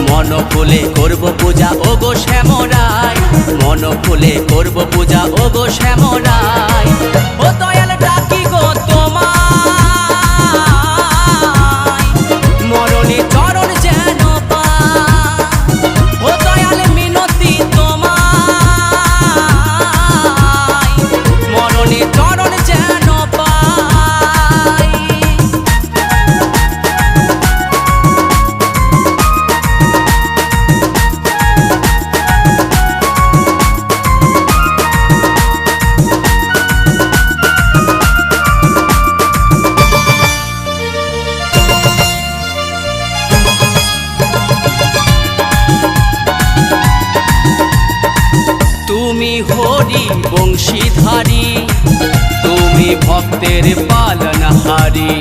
মন খুলে করব পূজা ওগো শ্যামরাই, মন খুলে করব পূজা ওগো শ্যামরাই। ও দয়াল ডাকি গো তোমায়, মরণে চরণ যেন পাই। ও দয়াল মিনতি তোমায়, মরণে চরণ যেন পাই। তুমি হরি বংশীধারী, তুমি ভক্তের পালনহারী।